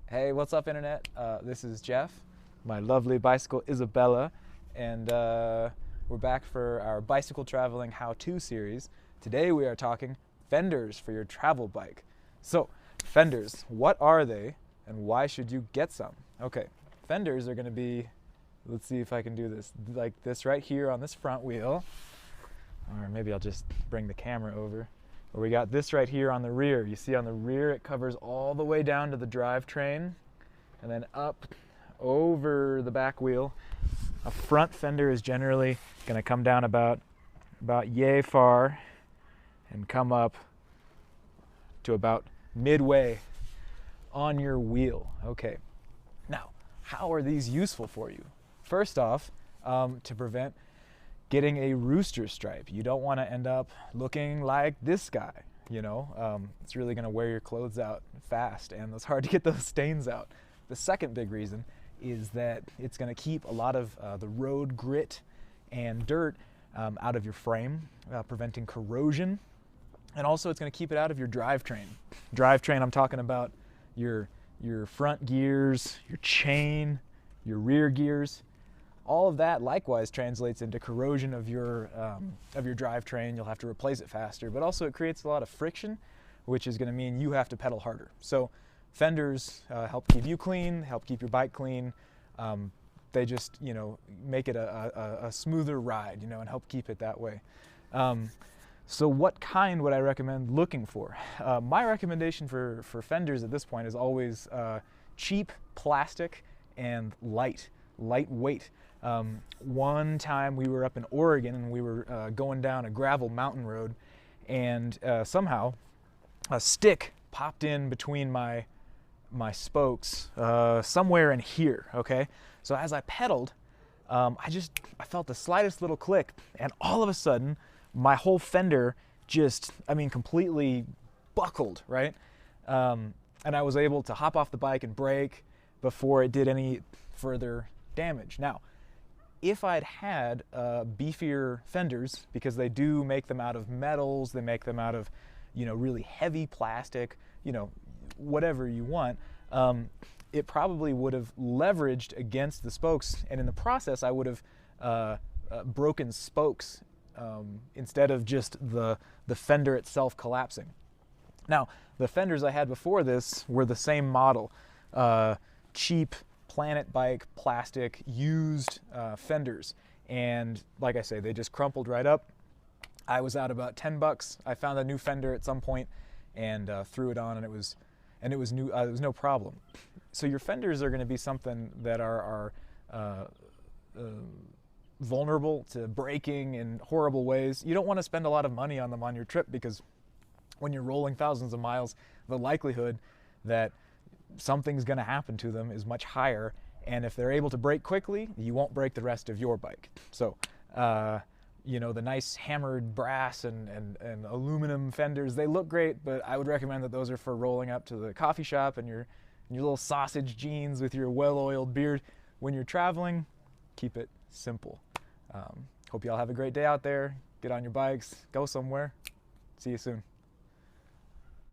Hey, what's up, Internet? This is Jeff, my lovely bicycle Isabella, and we're back for our bicycle traveling how-to series. Today we are talking fenders for your travel bike. So, fenders, what are they, and why should you get some? Okay, fenders are going to be, let's see if I can do this, like this right here on this front wheel, or maybe I'll just bring the camera over. Or we got this right here on the rear. You see on the rear it covers all the way down to the drivetrain and then up over the back wheel. A front fender is generally going to come down about yay far and come up to about midway on your wheel. Okay, now how are these useful for you? First off, to prevent getting a rooster stripe. You don't want to end up looking like this guy, you know. It's really going to wear your clothes out fast, and it's hard to get those stains out. The second big reason is that it's going to keep a lot of the road grit and dirt out of your frame, preventing corrosion, and also it's going to keep it out of your drivetrain. Drivetrain, I'm talking about your front gears, your chain, your rear gears. All of that likewise translates into corrosion of your drivetrain. You'll have to replace it faster, but also it creates a lot of friction, which is going to mean you have to pedal harder. So fenders help keep you clean, help keep your bike clean. They just, you know, make it a smoother ride, you know, and help keep it that way. So what kind would I recommend looking for? My recommendation for fenders at this point is always cheap plastic and lightweight. One time we were up in Oregon and we were going down a gravel mountain road, and somehow a stick popped in between my spokes somewhere in here. Okay, so as I pedaled, I felt the slightest little click, and all of a sudden my whole fender just, completely buckled, right? And I was able to hop off the bike and brake before it did any further damage. Now, if I'd had beefier fenders, because they do make them out of metals, they make them out of, you know, really heavy plastic, you know, whatever you want, it probably would have leveraged against the spokes, and in the process I would have broken spokes instead of just the fender itself collapsing. Now, the fenders I had before this were the same model, cheap Planet Bike plastic used fenders, and like I say, they just crumpled right up. I was out about $10. I found a new fender at some point and threw it on, and it was new. It was no problem. So your fenders are going to be something that are vulnerable to breaking in horrible ways. You don't want to spend a lot of money on them on your trip, because when you're rolling thousands of miles, the likelihood that something's going to happen to them is much higher, and if they're able to break quickly, you won't break the rest of your bike. So you know, the nice hammered brass and aluminum fenders, they look great, but I would recommend that those are for rolling up to the coffee shop and your little sausage jeans with your well-oiled beard. When you're traveling, keep it simple. Hope you all have a great day out there. Get on your bikes, go somewhere. See you soon.